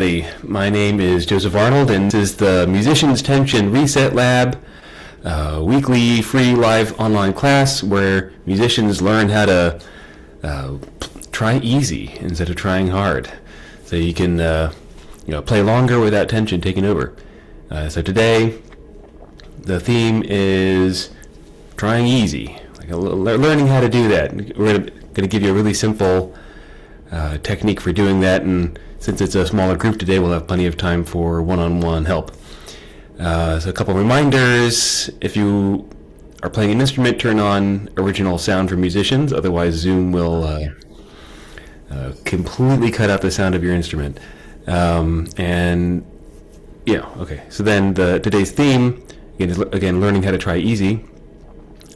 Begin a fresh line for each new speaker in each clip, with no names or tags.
Hey, my name is Joseph Arnold, and this is the Musician's Tension Reset Lab, weekly free live online class where musicians learn how to try easy instead of trying hard, so you can play longer without tension taking over. So today, the theme is trying easy, learning how to do that. We're going to give you a really simple technique for doing that, and since it's a smaller group today, we'll have plenty of time for one-on-one help. So a couple reminders: if you are playing an instrument, turn on original sound for musicians, otherwise Zoom will completely cut out the sound of your instrument. So then today's theme, again, learning how to try easy.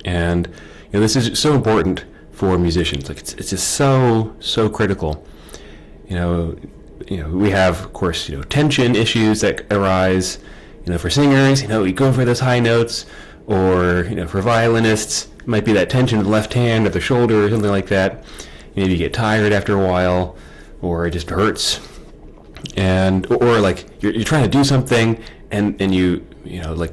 And this is so important for musicians. It's just so critical. We have, of course, tension issues that arise. For singers, you go for those high notes, or for violinists, it might be that tension in the left hand or the shoulder or something like that. Maybe you get tired after a while, or it just hurts, or like you're trying to do something and you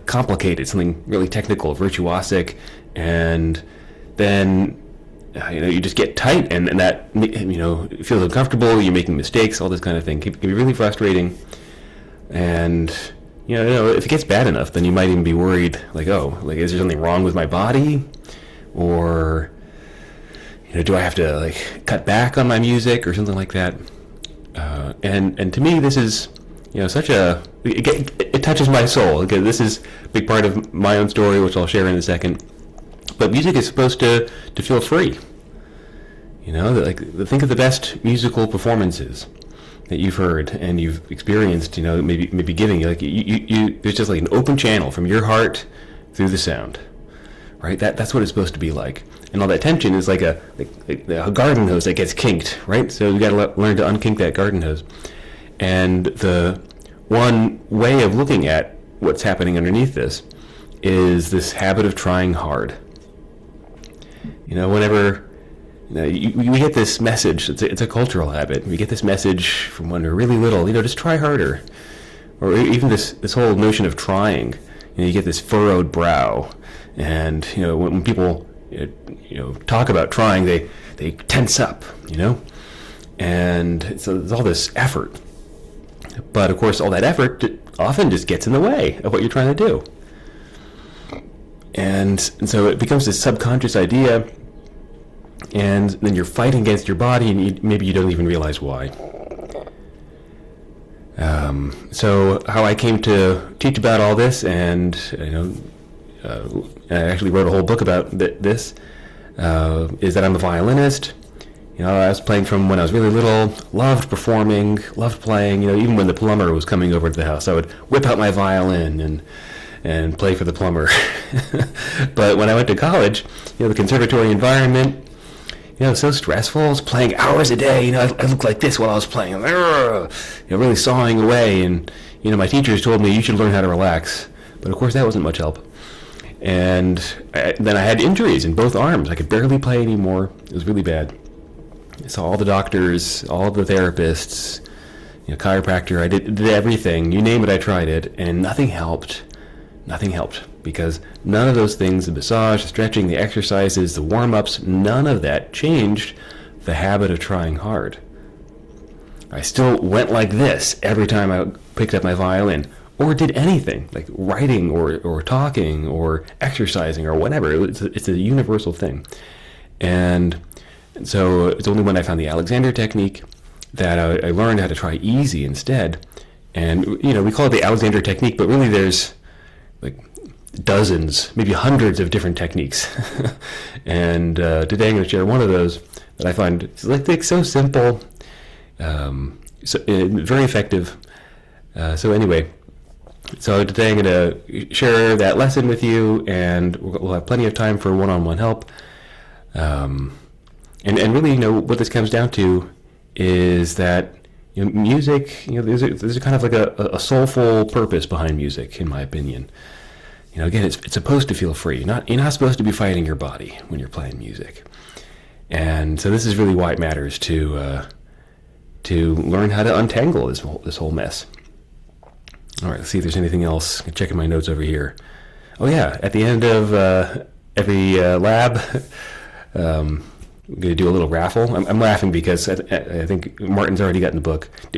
complicate it, something really technical, virtuosic, and then you just get tight, and that it feels uncomfortable. You're making mistakes, all this kind of thing can be really frustrating. And if it gets bad enough, then you might even be worried, is there something wrong with my body, or do I have to cut back on my music or something like that? And to me, this is such a it touches my soul. Okay, this is a big part of my own story, which I'll share in a second. But music is supposed to feel free. Think of the best musical performances that you've heard and you've experienced. Maybe giving you there's just an open channel from your heart through the sound, right? That's what it's supposed to be like. And all that tension is like a garden hose that gets kinked, right? So you got to learn to unkink that garden hose. And the one way of looking at what's happening underneath this is this habit of trying hard. Whenever we get this message, it's a cultural habit. We get this message from when we're really little, just try harder. Or even this whole notion of trying. You get this furrowed brow, and when people talk about trying, they tense up, and so there's all this effort. But of course, all that effort often just gets in the way of what you're trying to do. And so it becomes this subconscious idea, and then you're fighting against your body, and maybe you don't even realize why. So how I came to teach about all this, and I actually wrote a whole book about this, is that I'm a violinist. I was playing from when I was really little, loved performing, loved playing. Even when the plumber was coming over to the house, I would whip out my violin and play for the plumber. But when I went to college, the conservatory environment, so stressful. I was playing hours a day. I looked like this while I was playing, really sawing away. And my teachers told me you should learn how to relax. But of course, that wasn't much help. And then I had injuries in both arms. I could barely play anymore. It was really bad. I saw all the doctors, all the therapists, chiropractor. I did everything. You name it, I tried it, and nothing helped. Nothing helped, because none of those things, the massage, the stretching, the exercises, the warm-ups, none of that changed the habit of trying hard. I still went like this every time I picked up my violin, or did anything, like writing or talking or exercising or whatever. It's a universal thing. And so it's only when I found the Alexander technique that I learned how to try easy instead. And, we call it the Alexander technique, but really there's dozens, maybe hundreds of different techniques. And today I'm going to share one of those that I find so simple, very effective. So today I'm going to share that lesson with you, and we'll have plenty of time for one-on-one help. And really, what this comes down to is that music, there's kind of like a soulful purpose behind music, in my opinion. Again, it's supposed to feel free. You're not supposed to be fighting your body when you're playing music. And so this is really why it matters to to learn how to untangle this whole mess. All right, let's see if there's anything else. I'm checking my notes over here. Oh yeah, at the end of every lab, I'm going to do a little raffle. I'm laughing because I think Martin's already gotten the book. I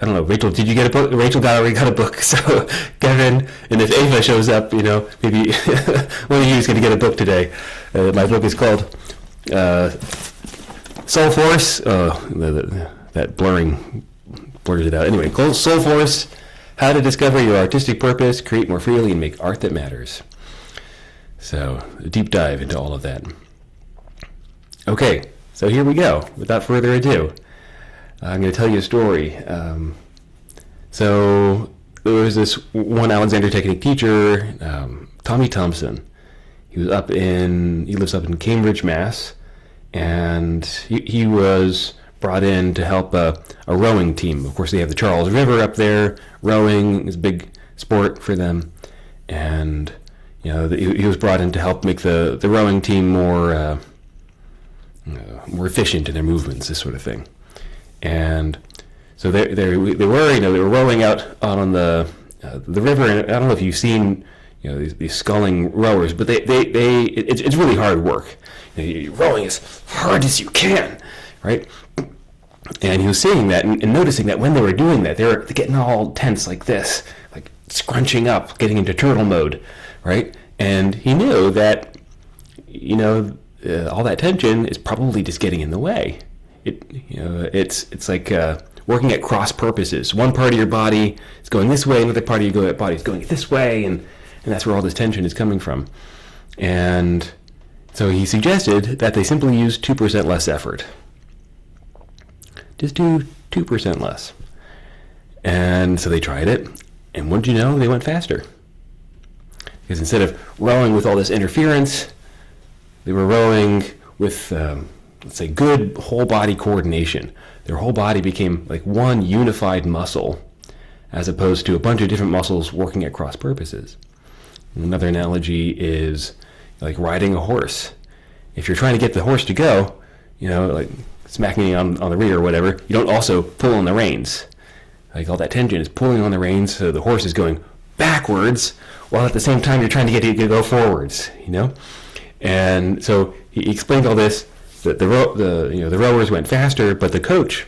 don't know, Rachel, did you get a book? Rachel already got a book. So Kevin, and if Ava shows up, maybe one of you is going to get a book today. My book is called Soulforce. That blurring blurs it out. Anyway, called Soulforce: How to Discover Your Artistic Purpose, Create More Freely, and Make Art That Matters. So a deep dive into all of that. Okay, so here we go. Without further ado, I'm going to tell you a story. So there was this one Alexander Technique teacher, Tommy Thompson. He lives up in Cambridge, Mass, and he was brought in to help a rowing team. Of course, they have the Charles River up there. Rowing is a big sport for them, and he was brought in to help make the rowing team more efficient in their movements, this sort of thing. And so they were rowing out on the river, and I don't know if you've seen these sculling rowers, but it's really hard work. You're rowing as hard as you can, right? And he was seeing that and noticing that when they were doing that, they were getting all tense like this, like scrunching up, getting into turtle mode, right? And he knew that all that tension is probably just getting in the way. It's like working at cross purposes. One part of your body is going this way, another part of your body is going this way, and that's where all this tension is coming from. And so he suggested that they simply use 2% less effort. Just do 2% less. And so they tried it, and wouldn't you know, they went faster. Because instead of rowing with all this interference, they were rowing with, let's say, good whole body coordination. Their whole body became like one unified muscle, as opposed to a bunch of different muscles working at cross purposes. Another analogy is like riding a horse. If you're trying to get the horse to go, like smacking it on the rear or whatever, you don't also pull on the reins. Like all that tension is pulling on the reins, so the horse is going backwards, while at the same time you're trying to get it to go forwards. And so he explained all this. That the rowers went faster, but the coach,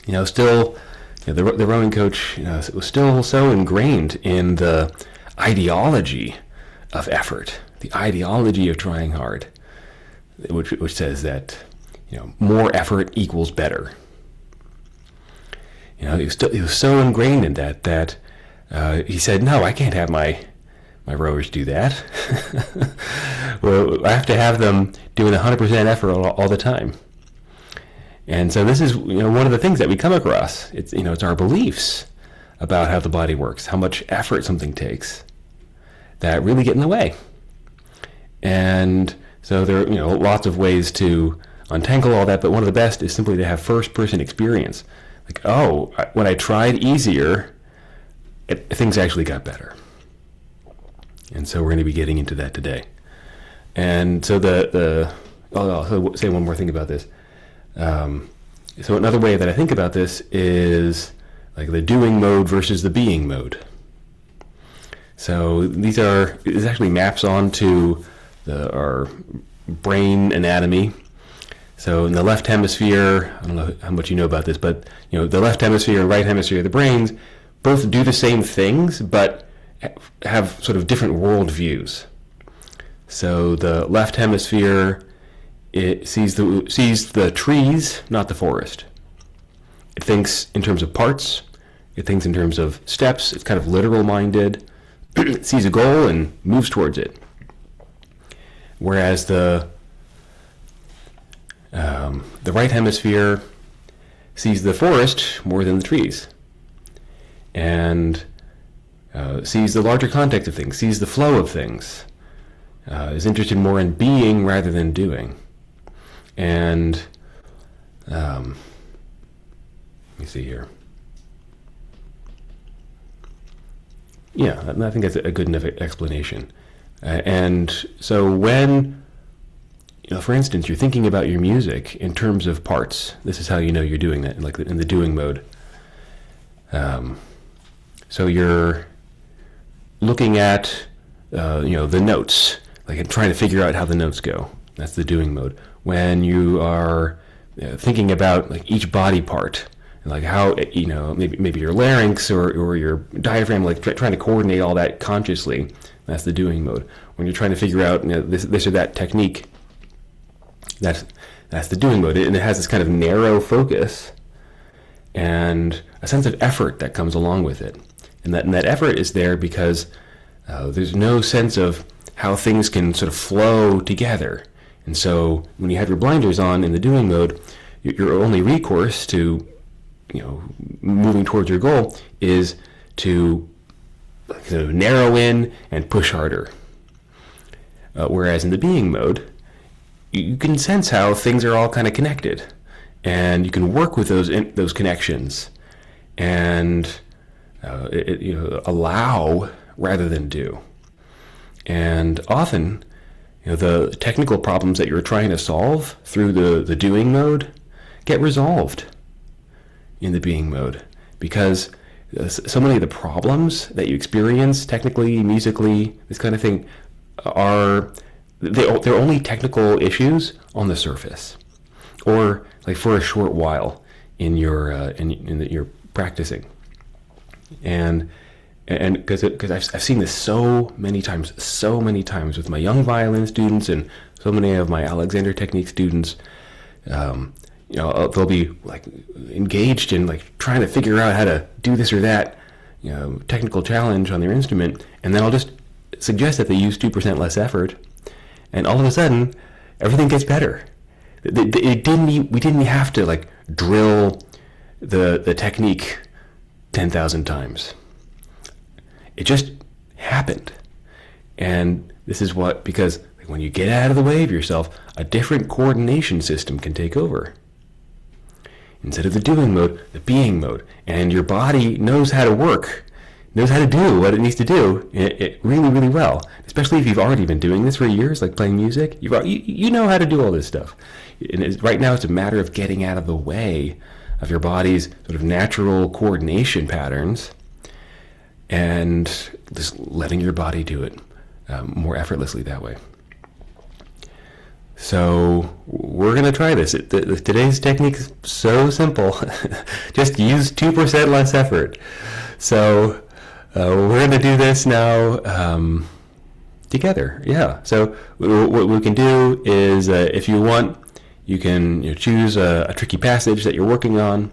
the rowing coach, was still so ingrained in the ideology of effort, the ideology of trying hard, which says that more effort equals better. He was so ingrained in that he said, no, I can't have my rowers do that. Well, I have to have them doing 100% effort all the time. And so this is one of the things that we come across. It's it's our beliefs about how the body works, how much effort something takes, that really get in the way. And so there are lots of ways to untangle all that, but one of the best is simply to have first-person experience. Like, when I tried easier, things actually got better. And so we're going to be getting into that today. And so I'll say one more thing about this. So another way that I think about this is like the doing mode versus the being mode. So this actually maps onto our brain anatomy. So in the left hemisphere, I don't know how much you know about this, but the left hemisphere and right hemisphere of the brains both do the same things, but have sort of different worldviews. So the left hemisphere, it sees the trees, not the forest. It thinks in terms of parts. It thinks in terms of steps. It's kind of literal-minded. It sees a goal and moves towards it. Whereas the right hemisphere sees the forest more than the trees, and sees the larger context of things, sees the flow of things, is interested more in being rather than doing. And let me see here. Yeah, I think that's a good enough explanation. And so when for instance, you're thinking about your music in terms of parts. This is how you know you're doing that, like in the doing mode. So you're looking at, the notes, like trying to figure out how the notes go. That's the doing mode. When you are thinking about like each body part, like how, maybe your larynx or your diaphragm, like trying to coordinate all that consciously, that's the doing mode. When you're trying to figure out this or that technique, that's the doing mode. And it has this kind of narrow focus and a sense of effort that comes along with it. And that effort is there because there's no sense of how things can sort of flow together. And so when you have your blinders on in the doing mode, your only recourse to, moving towards your goal is to sort of narrow in and push harder. Whereas in the being mode, you can sense how things are all kind of connected, and you can work with those connections, and allow rather than do. And often, the technical problems that you're trying to solve through the doing mode get resolved in the being mode, because so many of the problems that you experience technically, musically, this kind of thing, they're only technical issues on the surface, or like for a short while in your you're practicing, and because I've seen this so many times with my young violin students and so many of my Alexander Technique students. They'll be like engaged in like trying to figure out how to do this or that, technical challenge on their instrument, and then I'll just suggest that they use 2% less effort, and all of a sudden everything gets better. We didn't have to like drill the technique 10,000 times. It just happened. And this is because when you get out of the way of yourself, a different coordination system can take over. Instead of the doing mode, the being mode. And your body knows how to work, knows how to do what it needs to do it really, really well. Especially if you've already been doing this for years, like playing music. You know how to do all this stuff. And right now it's a matter of getting out of the way of your body's sort of natural coordination patterns and just letting your body do it more effortlessly that way. So we're going to try this. Today's technique is so simple. Just use 2% less effort. So we're going to do this now together. Yeah. So what we can do is, if you want, you can choose a tricky passage that you're working on,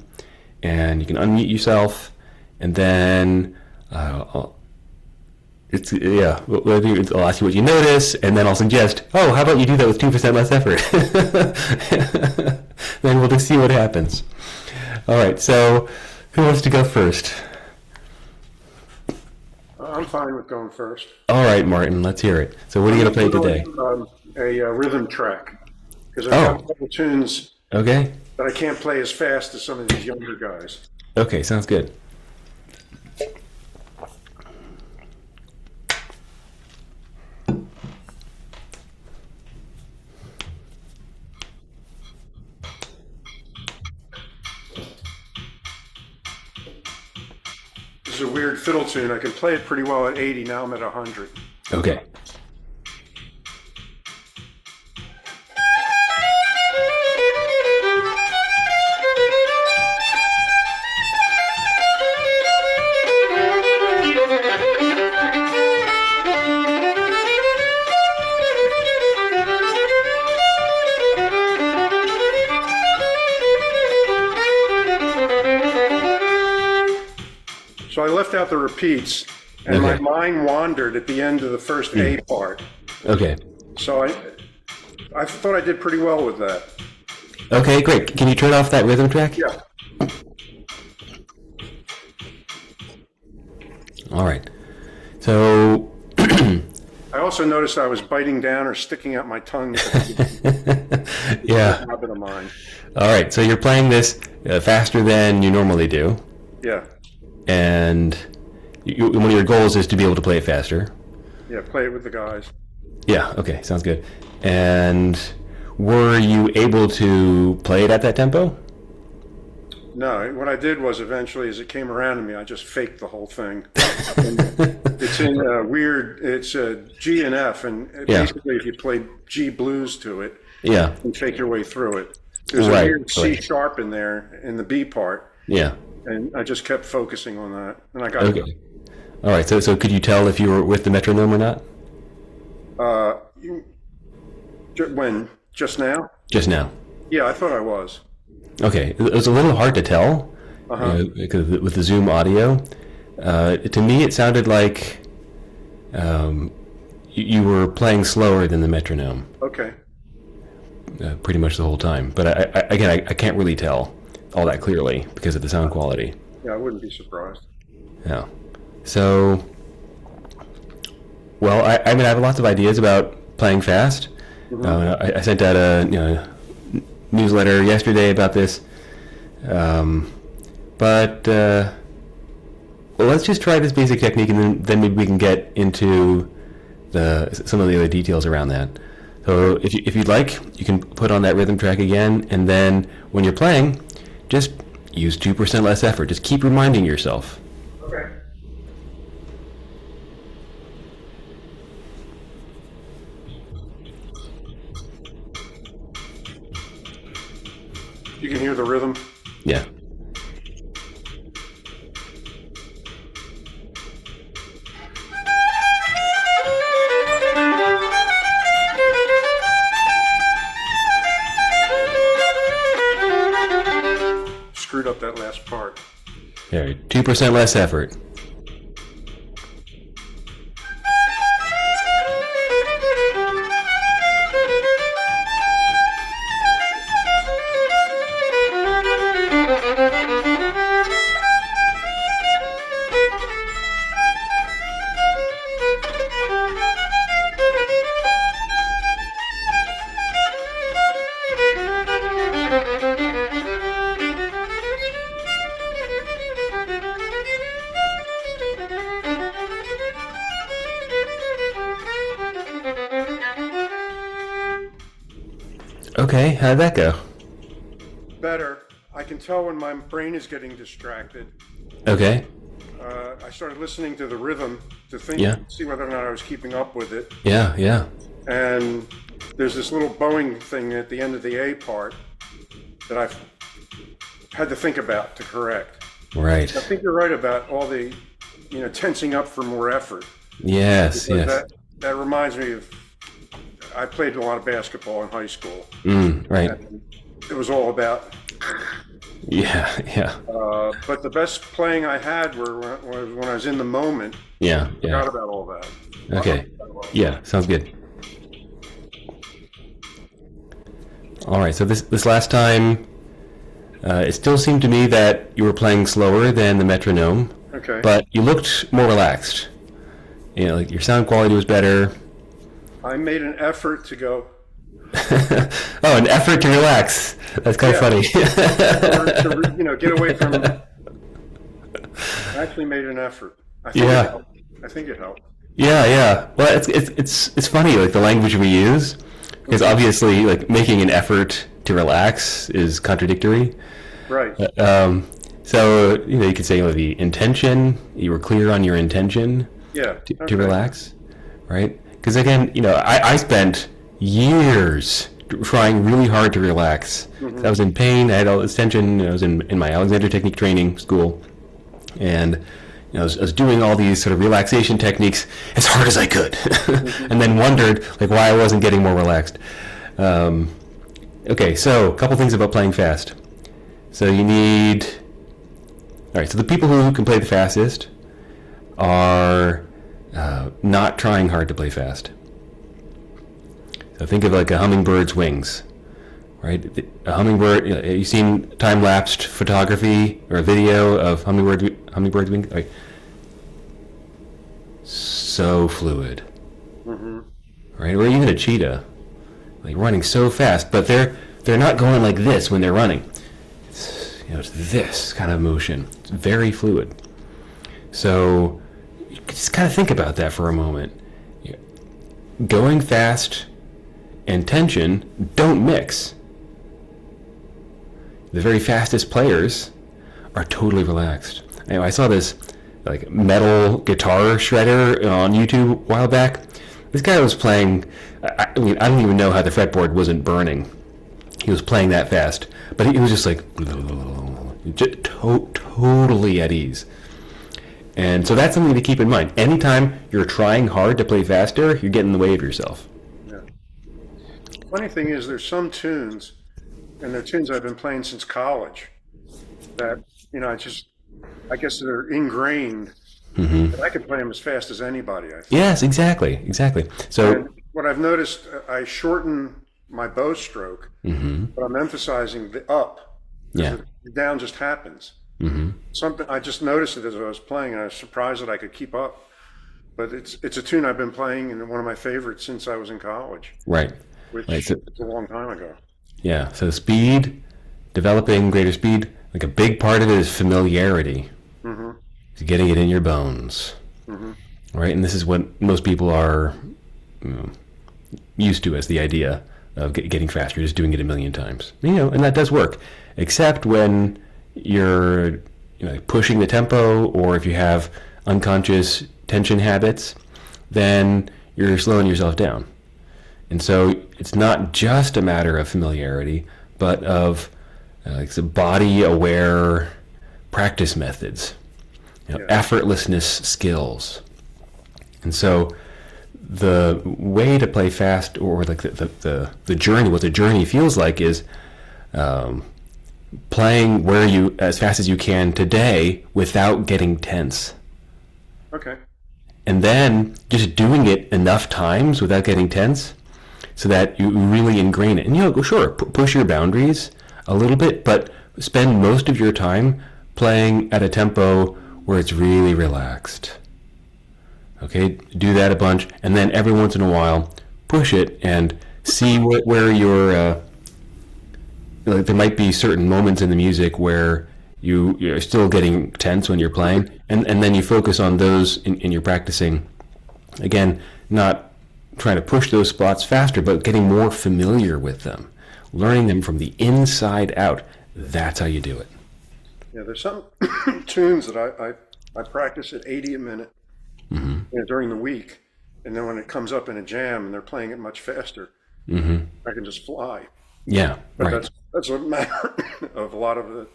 and you can unmute yourself, and then I'll ask you what you notice, and then I'll suggest, how about you do that with 2% less effort? Then we'll just see what happens. All right, so who wants to go first?
I'm fine with going first.
All right, Martin, let's hear it. So what are you going to play today?
A rhythm track, because I've got a couple tunes
that
I can't play as fast as some of these younger guys.
Okay, sounds good.
This is a weird fiddle tune. I can play it pretty well at 80. Now I'm at 100.
Okay.
So I left out the repeats, and my mind wandered at the end of the first A part.
Okay.
So I thought I did pretty well with that.
Okay, great. Can you turn off that rhythm track?
Yeah.
All right. So
I also noticed I was biting down or sticking out my tongue.
Yeah.
A habit of mine.
All right. So you're playing this faster than you normally do.
Yeah.
And one of your goals is to be able to play it faster.
Yeah, play it with the guys.
Yeah, okay, sounds good. And were you able to play it at that tempo?
No, what I did was eventually, as it came around to me, I just faked the whole thing. And it's in it's G and F, and
Yeah.
basically if you play G blues to it,
Yeah.
you fake your way through it. There's a
Right,
weird C
right.
sharp in there in the B part,
Yeah.
and I just kept focusing on that, and I got
Okay. All right. So could you tell if you were with the metronome or not?
you, when just now?
Just now.
Yeah, I thought I was.
Okay. It was a little hard to tell because with the Zoom audio. To me, it sounded like you were playing slower than the metronome
Okay.
pretty much the whole time. But I can't really tell all that clearly because of the sound quality.
Yeah, I wouldn't be surprised.
Yeah. So, well, I mean, I have lots of ideas about playing fast. I sent out a newsletter yesterday about this. But well, let's just try this basic technique, and then maybe we can get into some of the other details around that. So if you'd like, you can put on that rhythm track again, and then when you're playing, just use 2% less effort. Just keep reminding yourself.
Okay. You can hear the rhythm.
Yeah.
Screwed up that last part.
There, 2% less effort. Okay, how'd that go?
Better. I can tell when my brain is getting distracted.
Okay.
I started listening to the rhythm to think,
Yeah.
see whether or not I was keeping up with it.
Yeah, yeah.
And there's this little bowing thing at the end of the A part that I've had to think about to correct.
Right.
I think you're right about all the, tensing up for more effort.
Yes,
Because
yes.
that reminds me of, I played a lot of basketball in high school.
Right.
And it was all about,
Yeah, yeah.
but the best playing I had was when I was in the moment.
Yeah,
Forgot
yeah.
about all that.
Okay. Yeah, sounds good. All right, so this last time, it still seemed to me that you were playing slower than the metronome,
Okay.
but you looked more relaxed. Like your sound quality was better.
I made an effort to go,
Oh, an effort to relax. That's kind of funny.
get away from it. I actually made an effort. I think
Yeah.
it helped. I think it helped.
Yeah, yeah. Well, it's funny, like the language we use, because obviously, like making an effort to relax is contradictory.
Right.
So you could say the intention. You were clear on your intention
Yeah.
to
Okay.
relax, right? Because again, I spent years trying really hard to relax. I was in pain. I had all this tension. I was in my Alexander Technique training school, and I was doing all these sort of relaxation techniques as hard as I could, and then wondered like why I wasn't getting more relaxed. Okay, so a couple things about playing fast. So you need. All right, so the people who can play the fastest are not trying hard to play fast. So think of like a hummingbird's wings, right? A hummingbird. You've seen time-lapsed photography or a video of hummingbird's wings. Like, so fluid, right? Or even a cheetah, like running so fast, but they're not going like this when they're running. It's this kind of motion. It's very fluid. So just kind of think about that for a moment. Going fast and tension don't mix. The very fastest players are totally relaxed. Anyway, I saw this like metal guitar shredder on YouTube a while back. This guy was playing, I mean, I don't even know how the fretboard wasn't burning. He was playing that fast, but he was just like just totally at ease. And so that's something to keep in mind. Anytime you're trying hard to play faster, you're getting in the way of yourself.
Yeah. Funny thing is, there's some tunes, and they're tunes I've been playing since college, that, I guess they're ingrained, and I can play them as fast as anybody, I think.
Yes, exactly. So
and what I've noticed, I shorten my bow stroke, but I'm emphasizing the up.
Yeah.
The down just happens. Something I just noticed it as I was playing, and I was surprised that I could keep up. But it's a tune I've been playing, and one of my favorites since I was in college.
Right.
Which
Right.
is a long time ago.
Yeah. So speed, developing greater speed, like a big part of it is familiarity. It's getting it in your bones. Right. And this is what most people are used to as the idea of getting faster, just doing it a million times. And that does work, except when you're pushing the tempo, or if you have unconscious tension habits, then you're slowing yourself down. And so it's not just a matter of familiarity, but of some body-aware practice methods, effortlessness skills. And so the way to play fast, or like the journey, what the journey feels like, is playing where you as fast as you can today without getting tense.
Okay.
And then just doing it enough times without getting tense so that you really ingrain it. And sure, push your boundaries a little bit, but spend most of your time playing at a tempo where it's really relaxed. Okay, do that a bunch, and then every once in a while push it and see where you're there might be certain moments in the music where you're still getting tense when you're playing, and then you focus on those in your practicing. Again, not trying to push those spots faster, but getting more familiar with them, learning them from the inside out. That's how you do it.
Yeah, there's some tunes that I practice at 80 a minute during the week, and then when it comes up in a jam and they're playing it much faster, I can just fly.
Yeah,
But
right.
that's a matter of a lot of the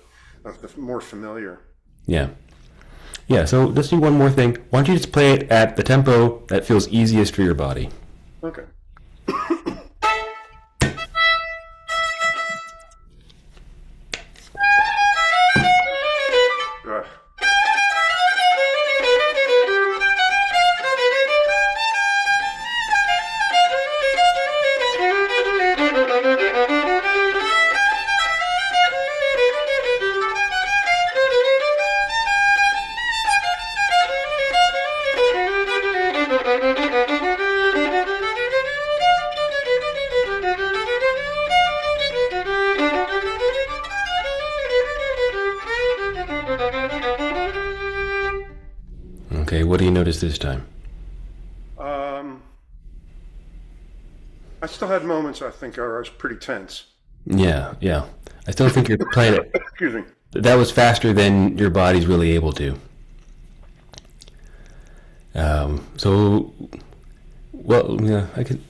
more familiar.
Yeah. So let's do one more thing. Why don't you just play it at the tempo that feels easiest for your body?
Okay. Ugh.
Okay, what do you notice this time?
I still had moments I think I was pretty tense.
Yeah. I still think you're playing it.
Excuse me.
That was faster than your body's really able to.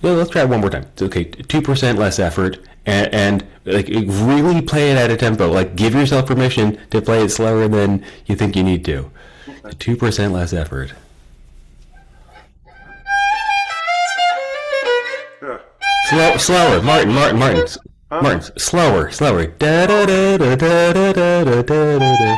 Let's try it one more time. It's okay. 2% less effort, and like really play it at a tempo. Like give yourself permission to play it slower than you think you need to. 2% less effort. Slower, Martin, slower. Da da da da da da da da da.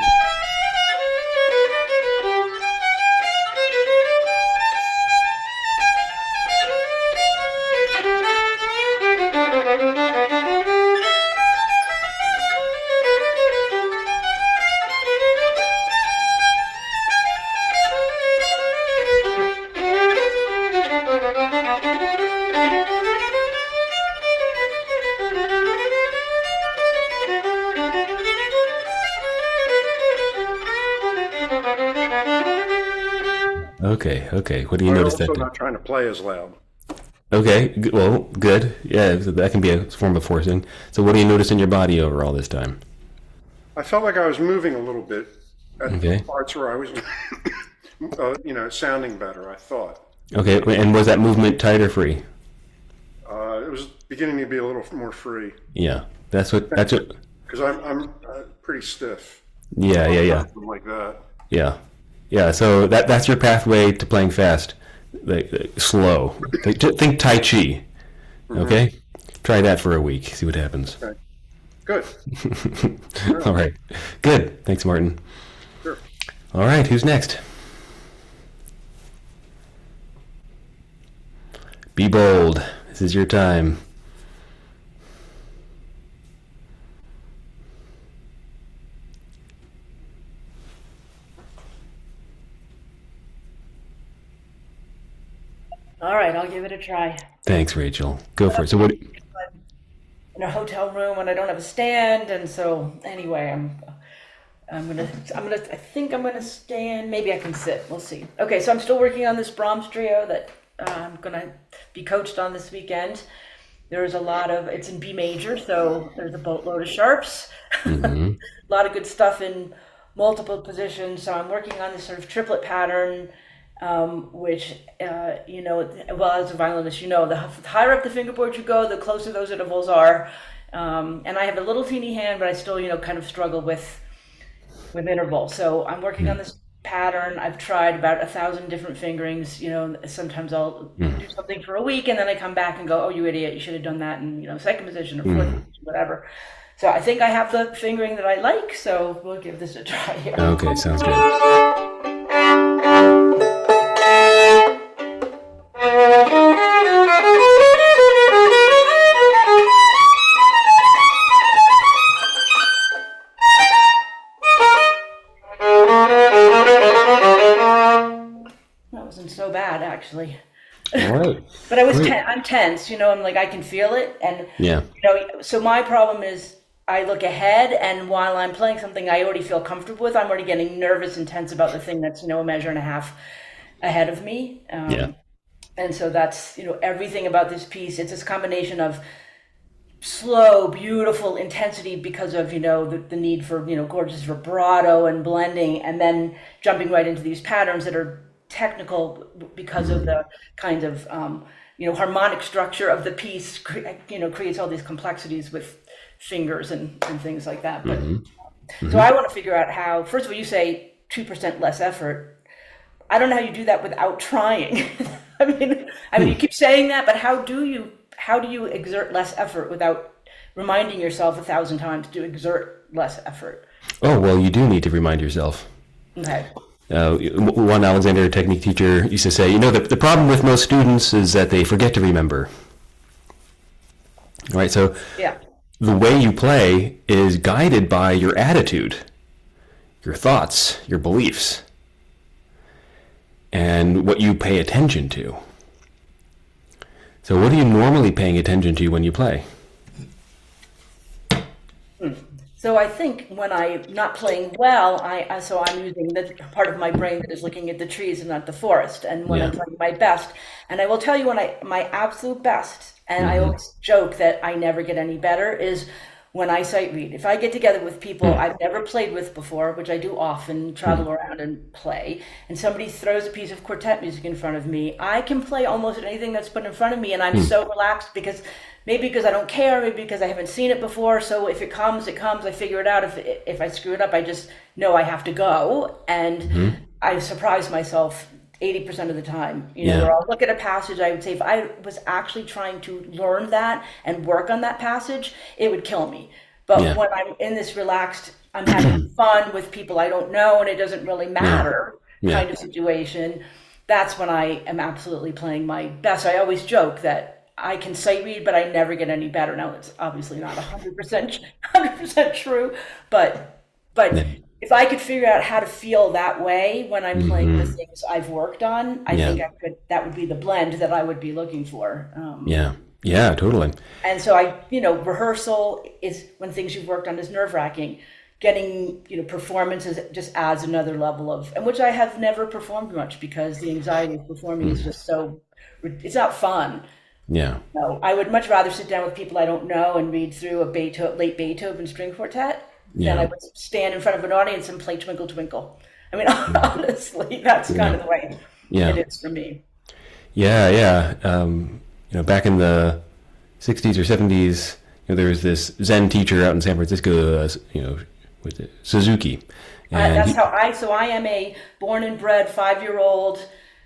Okay. What do you
I'm
notice
also
that?
not trying to play as loud.
Okay, well, good. Yeah, so that can be a form of forcing. So what do you notice in your body over all this time?
I felt like I was moving a little bit at the
Okay.
parts where I was, sounding better. I thought
Okay, and was that movement tight or free?
it was beginning to be a little more free
Yeah, that's what,
because I'm pretty stiff. A
yeah,
lot
yeah,
of
yeah,
times I'm like that.
yeah, yeah. So that's your pathway to playing fast, slow. Think Tai Chi.
Hmm.
Okay, try that for a week. See what happens.
Okay, good. Yeah,
All right, good. Thanks, Martin.
sure.
All right, who's next? Be bold. This is your time.
All right, I'll give it a try.
Thanks, Rachel. Go for it. So what?
I'm in a hotel room and I don't have a stand, and so anyway, I think I'm gonna stand. Maybe I can sit. We'll see. Okay, so I'm still working on this Brahms trio that I'm gonna be coached on this weekend. There's a lot of it's in B major, so there's a boatload of sharps, a
Hmm.
lot of good stuff in multiple positions. So I'm working on this sort of triplet pattern, which well, as a violinist, the higher up the fingerboard you go, the closer those intervals are. And I have a little teeny hand, but I still, kind of struggle with intervals. So I'm working on this pattern. I've tried about 1,000 different fingerings. Sometimes I'll do something for a week and then I come back and go, "Oh, you idiot! You should have done that in second position or fourth position, whatever." So I think I have the fingering that I like. So we'll give this a try here.
Okay, sounds good.
That wasn't so bad actually.
All right,
But
great.
I'm tense, I'm like, I can feel it. And,
Yeah.
so my problem is I look ahead and while I'm playing something I already feel comfortable with, I'm already getting nervous and tense about the thing that's, a measure and a half ahead of me.
Yeah.
And so that's, everything about this piece. It's this combination of slow, beautiful intensity because of, the need for, gorgeous vibrato and blending, and then jumping right into these patterns that are technical because of the kind of, harmonic structure of the piece, creates all these complexities with fingers and things like that. But so I want to figure out how, first of all, you say 2% less effort. I don't know how you do that without trying. I mean, you keep saying that, but how do you exert less effort without reminding yourself 1,000 times to exert less effort?
Oh, well, you do need to remind yourself.
Okay.
One Alexander technique teacher used to say, the problem with most students is that they forget to remember. All right, so
Yeah.
the way you play is guided by your attitude, your thoughts, your beliefs, and what you pay attention to. So what are you normally paying attention to when you play?
So I think when I'm not playing well, so I'm using the part of my brain that is looking at the trees and not the forest. And when I'm
Yeah.
playing my best, and I will tell you when my absolute best, and I
Hmm.
always joke that I never get any better, is when I sight read. If I get together with people
Hmm.
I've never played with before, which I do often, travel around and play, and somebody throws a piece of quartet music in front of me, I can play almost anything that's put in front of me, and I'm so relaxed because maybe because I don't care, maybe because I haven't seen it before. So if it comes, it comes. I figure it out. If I screw it up, I just know I have to go, and I surprise myself 80% of the time.
Yeah.
Where I'll look at a passage, I would say if I was actually trying to learn that and work on that passage, it would kill me. But
Yeah.
when I'm in this relaxed, I'm having fun with people I don't know, and it doesn't really
Yeah.
matter
Yeah.
kind of situation, that's when I am absolutely playing my best. I always joke that I can sight read, but I never get any better. Now it's obviously not 100% true, but
Yeah.
if I could figure out how to feel that way when I'm playing the
Hmm.
things I've worked on, I
Yeah.
think I could. That would be the blend that I would be looking for.
Yeah. Yeah, totally.
And so rehearsal is when things you've worked on is nerve wracking. Getting, performances just adds another level of, and which I have never performed much because the anxiety of performing is just so, it's not fun.
Yeah.
No, I would much rather sit down with people I don't know and read through a late Beethoven string quartet than I
Yeah.
would stand in front of an audience and play Twinkle Twinkle. I mean, honestly, that's kind
Yeah.
of the way
Yeah.
it is for me.
Yeah. Yeah. Back in the 60s or 70s, there was this Zen teacher out in San Francisco, with Suzuki. And
That's how so I am a born and bred 5-year-old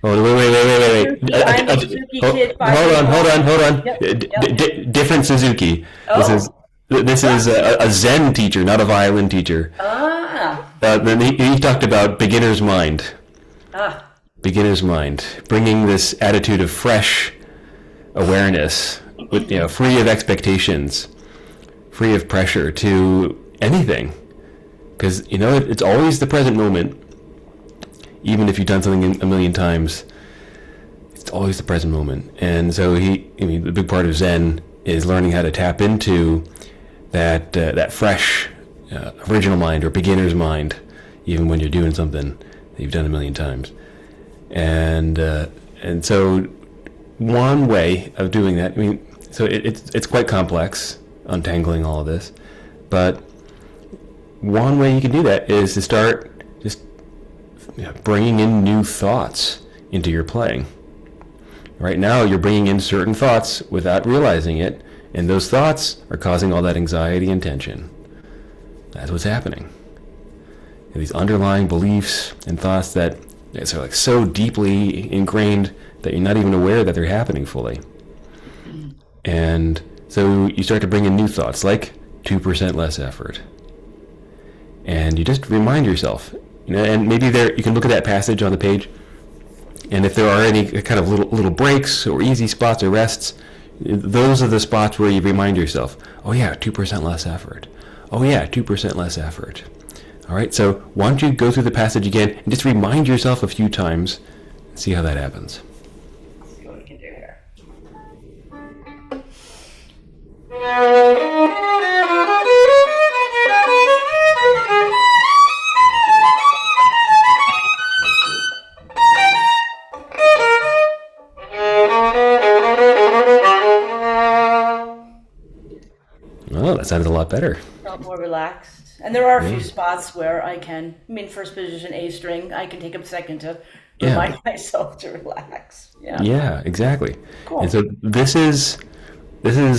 oh, wait.
Suzuki. I'm a Suzuki kid,
Hold
5 years
on, hold
old.
on, hold on.
Yep, yep.
Different Suzuki. This is
Oh,
this is a Zen teacher, not a violin teacher.
ah,
Then he talked about beginner's mind.
ah.
Beginner's mind, bringing this attitude of fresh awareness, with free of expectations, free of pressure to anything, because it's always the present moment. Even if you've done something a million times, it's always the present moment. And so the big part of Zen is learning how to tap into that fresh, original mind or beginner's mind, even when you're doing something that you've done a million times. And so one way of doing that, so it's quite complex, untangling all of this, but one way you can do that is to start just bringing in new thoughts into your playing. Right now, you're bringing in certain thoughts without realizing it, and those thoughts are causing all that anxiety and tension. That's what's happening. These underlying beliefs and thoughts that are like so deeply ingrained that you're not even aware that they're happening fully. And so you start to bring in new thoughts, like 2% less effort. And you just remind yourself, and maybe you can look at that passage on the page, and if there are any kind of little breaks or easy spots or rests, those are the spots where you remind yourself, oh yeah, 2% less effort. Oh yeah, 2% less effort. All right, so why don't you go through the passage again and just remind yourself a few times and see how that happens.
Let's see what we can do here.
Oh, that sounded a lot better.
Felt more relaxed. And there are a few spots where first position A string, I can take a second to remind myself to relax. Yeah.
Yeah, exactly.
Cool.
And so this is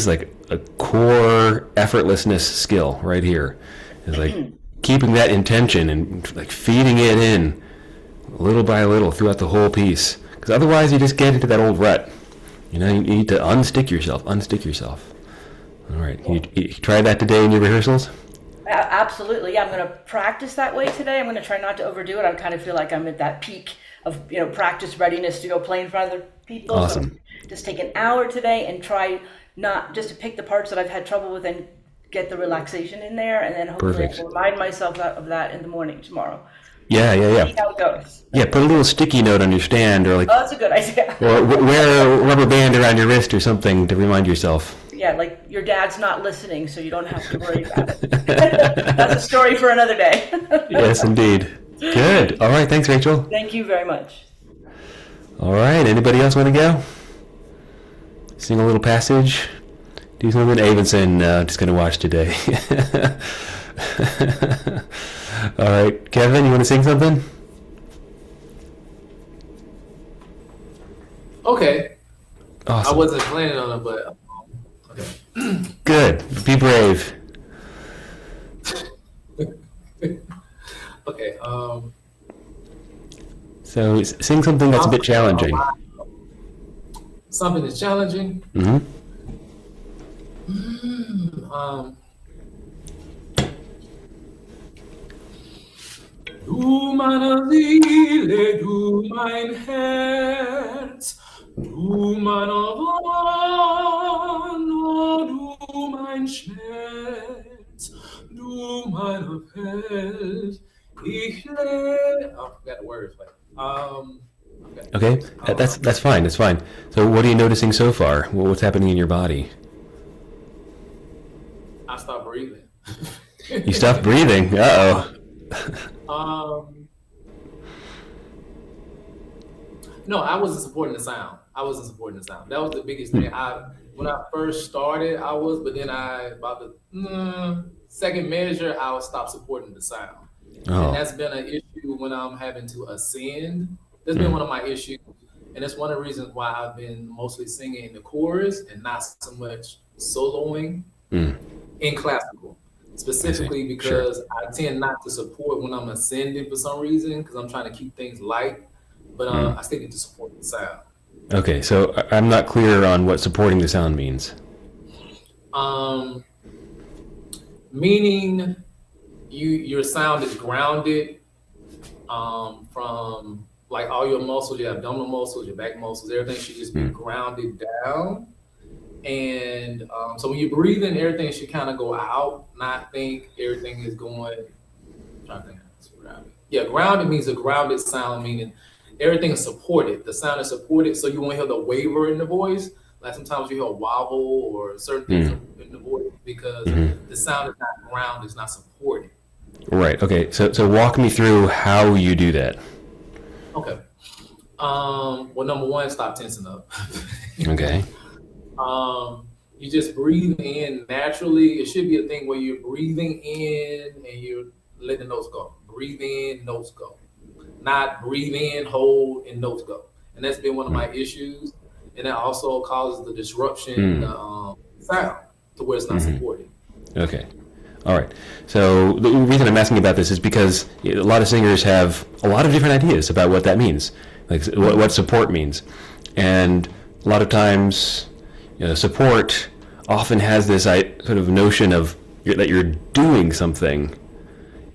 like a core effortlessness skill right here. It's like keeping that intention and like feeding it in little by little throughout the whole piece. Because otherwise you just get into that old rut. You need to unstick yourself. All right. Can you try that today in your rehearsals?
Absolutely. Yeah, I'm going to practice that way today. I'm going to try not to overdo it. I kind of feel like I'm at that peak of practice readiness to go play in front of other people.
Awesome.
So just take an hour today and try not just to pick the parts that I've had trouble with and get the relaxation in there, and then hopefully
Perfect.
I will remind myself of that in the morning tomorrow.
Yeah.
See how it goes.
Yeah, put a little sticky note on your stand, or
Oh, that's a good idea.
or wear a rubber band around your wrist or something to remind yourself.
Yeah, like your dad's not listening, so you don't have to worry about it. That's a story for another day.
Yes, indeed. Good. All right. Thanks, Rachel.
Thank you very much.
All right. Anybody else want to go? Sing a little passage? Do something? Avenson, just going to watch today. All right. Kevin, you want to sing something?
Okay.
Awesome.
I wasn't planning on it, but okay.
Good. Be brave.
Okay.
So sing something that's a bit challenging.
Something that's challenging.
Mm-hmm.
Du meine Seele, du mein Herz, du meine Wonne, du mein Schmerz, du meine Welt, ich lebe. Oh, I forgot the words.
Okay. That's fine. That's fine. So what are you noticing so far? What's happening in your body?
I stopped breathing.
You stopped breathing. Uh-oh.
No, I wasn't supporting the sound. I wasn't supporting the sound. That was the biggest thing. When I first started, I was, but then about the second measure, I would stop supporting the sound, and
Oh,
that's been an issue when I'm having to ascend. That's been one of my issues, and that's one of the reasons why I've been mostly singing in the chorus and not so much soloing in classical,
I see.
specifically
Sure.
because I tend not to support when I'm ascending for some reason because I'm trying to keep things light, but I still need to support the sound.
Okay, so I'm not clear on what supporting the sound means.
Um, Meaning your sound is grounded from like all your muscles, your abdominal muscles, your back muscles, everything should just be grounded down. And so when you're breathing, everything should kind of go out, not think everything is going. I'm trying to think how to describe it. Yeah, grounded means a grounded sound, meaning everything is supported. The sound is supported, so you won't hear the waver in the voice. Like sometimes you hear a wobble or certain things in the voice because the sound is not grounded, it's not supported.
Right. Okay. So walk me through how you do that.
Okay. Well, number one, stop tensing up.
Okay.
You just breathe in naturally. It should be a thing where you're breathing in and you're letting the notes go. Breathe in, notes go. Not breathe in, hold, and notes go. And that's been one of my issues. And that also causes the disruption in the sound to where it's not supported.
Okay. All right. So the reason I'm asking about this is because a lot of singers have a lot of different ideas about what that means, like what support means, and a lot of times, support often has this sort of notion of that you're doing something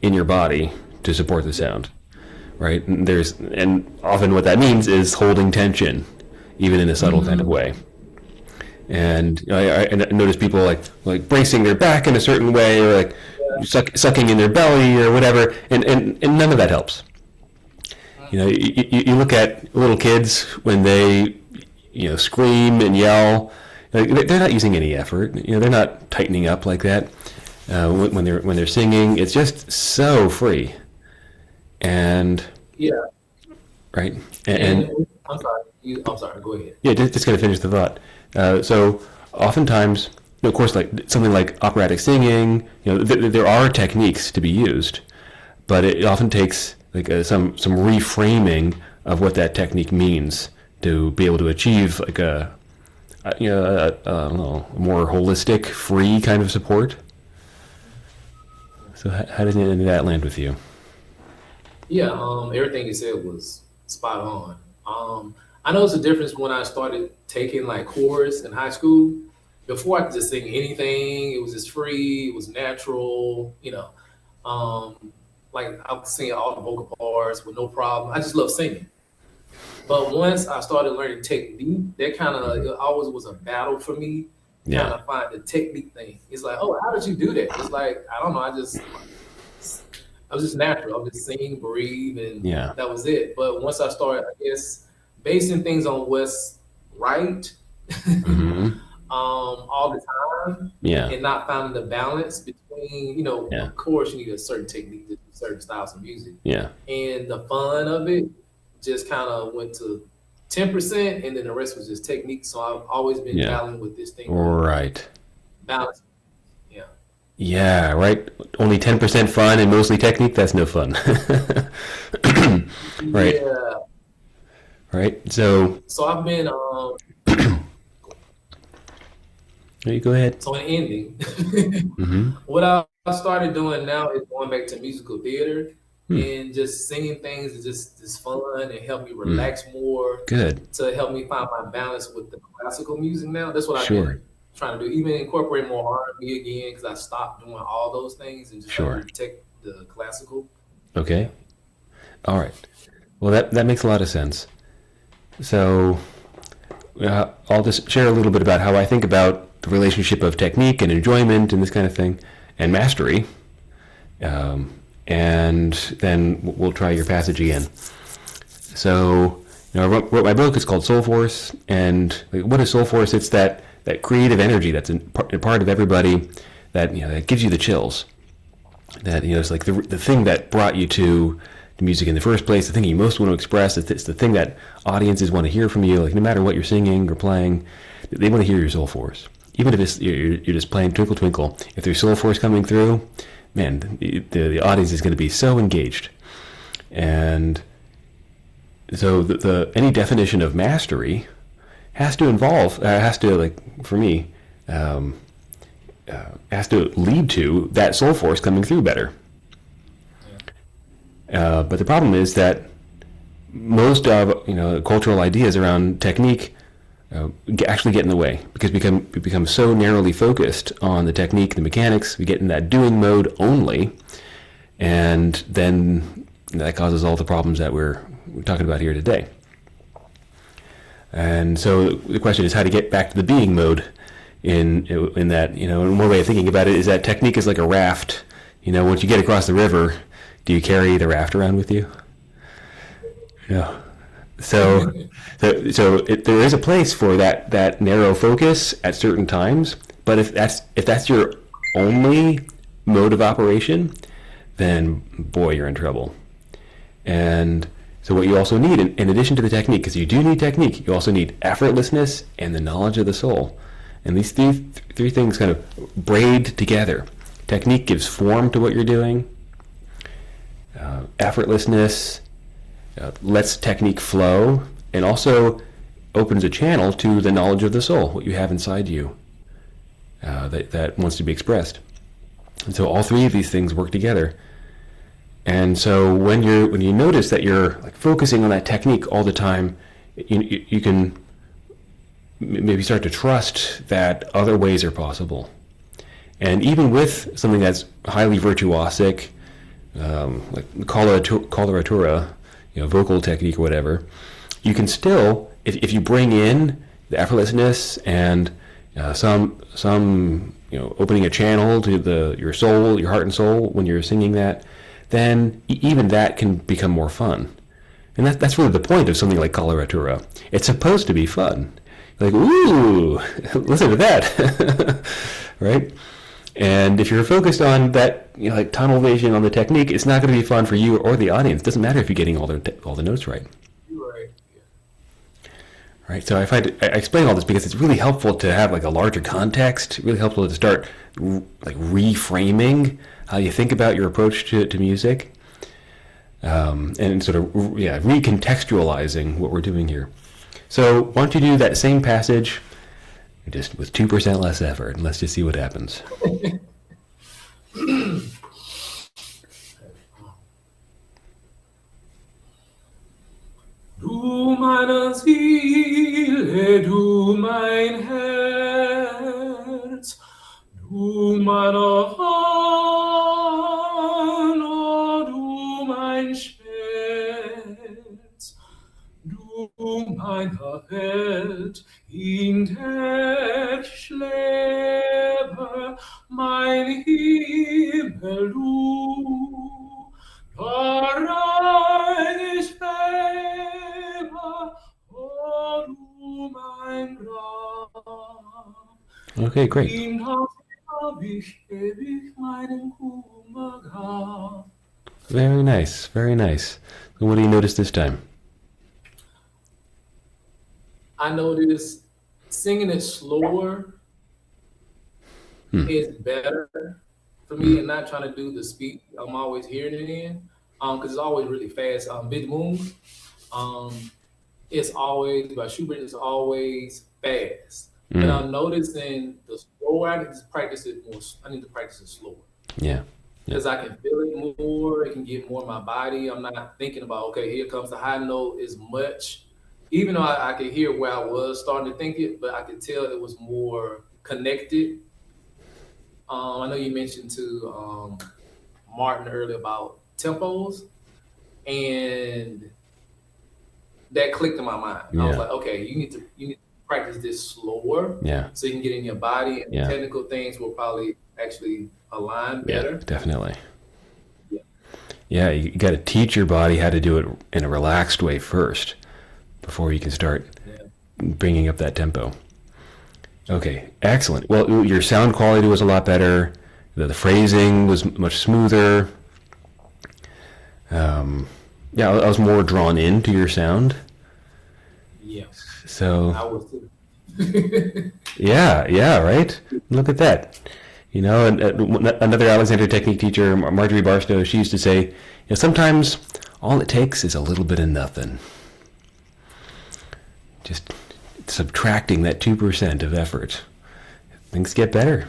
in your body to support the sound, right? And often what that means is holding tension, even in a subtle kind of way. And I notice people like bracing their back in a certain way, or like sucking in their belly or whatever, and none of that helps. You look at little kids when they scream and yell, like, they're not using any effort. They're not tightening up like that. When they're singing, it's just so free, and
Yeah.
right.
And I'm sorry. I'm sorry. Go ahead.
Yeah, just gonna finish the thought. So oftentimes, of course, like something like operatic singing, there are techniques to be used, but it often takes like some reframing of what that technique means to be able to achieve like I don't know, a more holistic, free kind of support. So how did any of that land with you?
Yeah, everything you said was spot on. I noticed a difference when I started taking like chorus in high school. Before I could just sing anything, it was just free, it was natural, like I could sing all the vocal parts with no problem. I just love singing. But once I started learning technique, that kind of it always was a battle for me. Trying
Yeah.
to find the technique thing. It's like, oh, how did you do that? It's like I don't know. I was just natural. I was just sing, breathe, and
Yeah.
that was it. But once I started, I guess, basing things on what's right
Hmm.
all the time
Yeah.
and not finding the balance between,
Yeah.
of course, you need a certain technique to do certain styles of music.
Yeah.
And the fun of it just kind of went to 10%, and then the rest was just technique. So I've always been
Yeah.
battling with this thing,
Right.
balance. Yeah.
Yeah, right. Only 10% fun and mostly technique. That's no fun. Right.
Yeah.
Right. So
So I've been,
you go ahead.
so in ending,
Hmm.
what I started doing now is going back to musical theater and just singing things is just fun and help me relax more
Good.
to help me find my balance with the classical music now. That's what I've
Sure.
been trying to do. Even incorporate more R&B again because I stopped doing all those things and just
Sure.
trying to protect the classical.
Okay. All right. Well, that makes a lot of sense. So I'll just share a little bit about how I think about the relationship of technique and enjoyment and this kind of thing, and mastery. And then we'll try your passage again. So, I wrote my book. It's called Soulforce. And like, what is Soulforce? It's that creative energy that's in part of everybody that that gives you the chills. That it's like the thing that brought you to the music in the first place, the thing you most want to express. It's the thing that audiences want to hear from you. Like no matter what you're singing or playing, they want to hear your soul force. Even if you're just playing Twinkle Twinkle, if there's soul force coming through, man, the audience is going to be so engaged. And so any definition of mastery has to involve, for me, has to lead to that soul force coming through better. But the problem is that most of cultural ideas around technique actually get in the way, because we become so narrowly focused on the technique, the mechanics. We get in that doing mode only, and then that causes all the problems that we're talking about here today. And so the question is how to get back to the being mode. In that, one way of thinking about it is that technique is like a raft. Once you get across the river, do you carry the raft around with you? No. So there is a place for that narrow focus at certain times, but if that's your only mode of operation, then boy, you're in trouble. And so what you also need, in addition to the technique, because you do need technique, you also need effortlessness and the knowledge of the soul. And these three things kind of braid together. Technique gives form to what you're doing. Effortlessness lets technique flow, and also opens a channel to the knowledge of the soul, what you have inside you that wants to be expressed. And so all three of these things work together. And so when you notice that you're like focusing on that technique all the time, you can maybe start to trust that other ways are possible. And even with something that's highly virtuosic, like coloratura, vocal technique or whatever, you can still, if you bring in the effortlessness and some opening a channel to your soul, your heart and soul when you're singing that, then even that can become more fun. And that's really the point of something like coloratura. It's supposed to be fun. Like, ooh, listen to that, right? And if you're focused on that, like tunnel vision on the technique, it's not going to be fun for you or the audience. It doesn't matter if you're getting all the notes right.
Right.
Right. So I explain all this because it's really helpful to have like a larger context. Really helpful to start like reframing how you think about your approach to music, and sort of recontextualizing what we're doing here. So why don't you do that same passage, just with 2% less effort, and let's just see what happens.
Du meiner Seele, du mein Herz, du meiner Hanna, du mein Schmerz, du meiner Held, in der ich schläfe, mein Himmel, du, darein ich lebe, oh, du mein Grab.
Okay, great.
In das hab ich ewig meinen Kummer gehabt.
Very nice, very nice. So what do you notice this time?
I noticed singing it slower is better for me, and not trying to do the speed. I'm always hearing it in, because it's always really fast. Big Moon, it's always by Schubert. It's always fast, but I'm noticing the slower. I need to practice it more. I need to practice it slower.
Yeah.
Because I can feel it more. It can get more in my body. I'm not thinking about, okay, here comes the high note as much. Even though I could hear where I was starting to think it, but I could tell it was more connected. I know you mentioned to Martin earlier about tempos, and that clicked in my mind.
Yeah.
I was like, okay, you need to practice this slower, so you can get in your body, and the technical things will probably actually align better.
Yeah, definitely. Yeah, you got to teach your body how to do it in a relaxed way first, before you can start bringing up that tempo. Okay, excellent. Well, your sound quality was a lot better. The phrasing was much smoother. Yeah, I was more drawn into your sound.
Yeah, I
So
was too.
yeah, right. Look at that. You know, and another Alexander technique teacher, Marjorie Barstow, she used to say, you know, sometimes all it takes is a little bit of nothing. Just subtracting that 2% of effort. Things get better.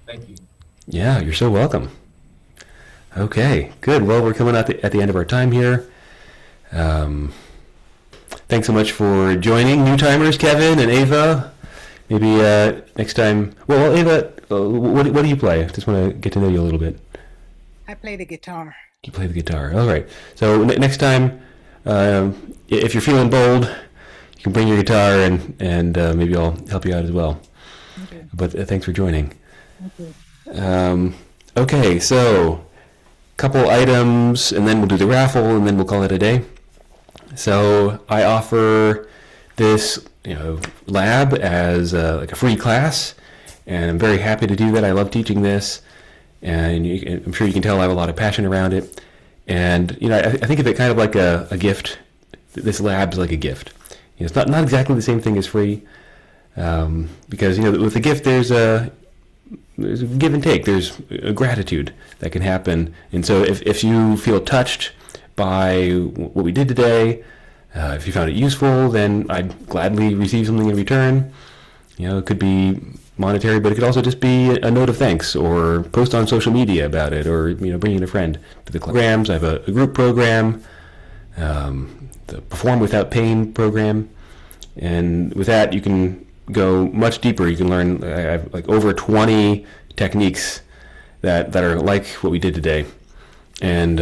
Thank you.
Yeah, you're so welcome. Okay, good. Well, we're coming at the end of our time here. Thanks so much for joining, new timers, Kevin and Ava. Maybe next time. Well, Ava, what do you play? Just want to get to know you a little bit.
I play the guitar.
You play the guitar. All right. So next time, if you're feeling bold, you can bring your guitar and maybe I'll help you out as well.
Okay.
But thanks for joining.
Okay.
Okay, so couple items, and then we'll do the raffle, and then we'll call it a day. So I offer this, lab as like a free class, and I'm very happy to do that. I love teaching this, and I'm sure you can tell I have a lot of passion around it. And I think of it kind of like a gift. This lab's like a gift. It's not exactly the same thing as free, because with a gift there's a give and take. There's a gratitude that can happen, and so if you feel touched by what we did today, if you found it useful, then I'd gladly receive something in return. It could be monetary, but it could also just be a note of thanks, or post on social media about it, or bringing a friend to the programs. I have a group program, the Perform Without Pain program, and with that you can go much deeper. You can learn, I have like over 20 techniques that are like what we did today, and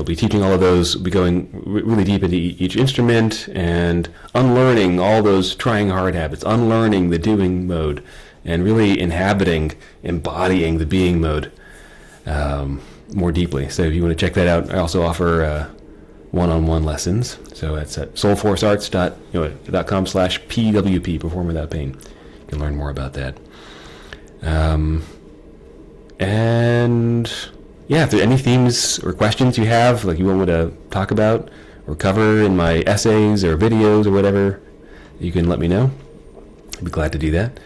be teaching all of those. Be going really deep into each instrument and unlearning all those trying hard habits, unlearning the doing mode, and really embodying the being mode more deeply. So if you want to check that out, I also offer one-on-one lessons. So it's at soulforcearts.com/PWP, Perform Without Pain. You can learn more about that. And yeah, if there are any themes or questions you have, like you want me to talk about or cover in my essays or videos or whatever, you can let me know. I'd be glad to do that.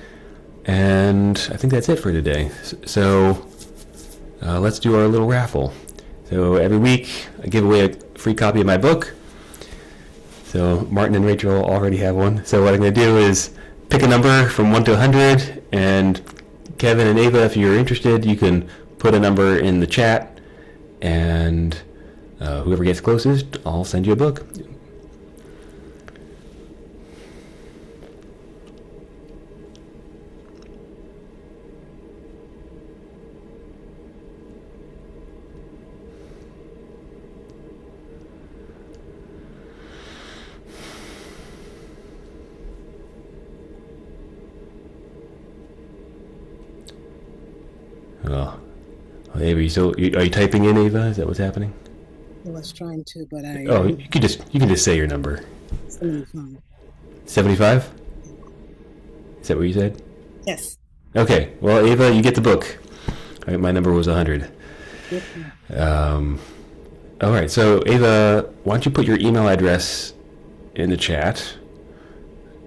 And I think that's it for today. So let's do our little raffle. So every week I give away a free copy of my book. So Martin and Rachel already have one. So what I'm going to do is pick a number from 1 to 100, and Kevin and Ava, if you're interested, you can put a number in the chat, and whoever gets closest, I'll send you a book. Oh, Ava, are you typing in, Ava? Is that what's happening?
I was trying to, but I.
Oh, you can just say your number.
75.
75? Is that what you said?
Yes.
Okay. Well, Ava, you get the book. My number was 100.
Yep.
All right. So, Ava, why don't you put your email address in the chat?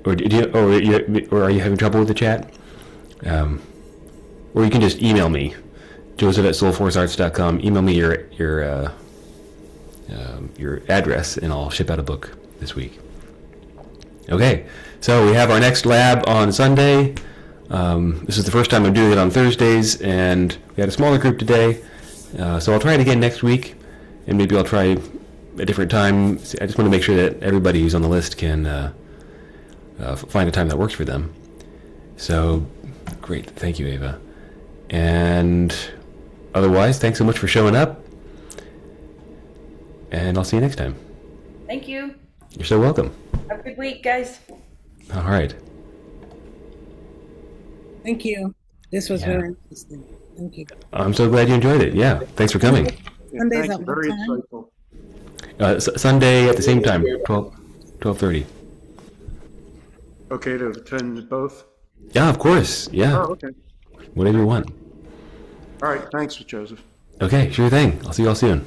Or are you having trouble with the chat? Or you can just email me, joseph@soulforcearts.com. Email me your address, and I'll ship out a book this week. Okay, so we have our next lab on Sunday. This is the first time I'm doing it on Thursdays, and we had a smaller group today. So I'll try it again next week, and maybe I'll try a different time. I just want to make sure that everybody who's on the list can find a time that works for them. So, great. Thank you, Ava. And otherwise, thanks so much for showing up. And I'll see you next time.
Thank you.
You're so welcome.
Have a good week, guys.
All right.
Thank you. This was
Yeah.
very interesting. Thank you.
I'm so glad you enjoyed it. Yeah. Thanks for coming.
Sundays
Thank
at
you.
what
Very
time?
insightful.
Sunday at the same time, 12:30.
Okay to attend both?
Yeah, of course. Yeah.
Oh, okay.
Whatever you want.
All right. Thanks, Joseph.
Okay, sure thing. I'll see you all soon.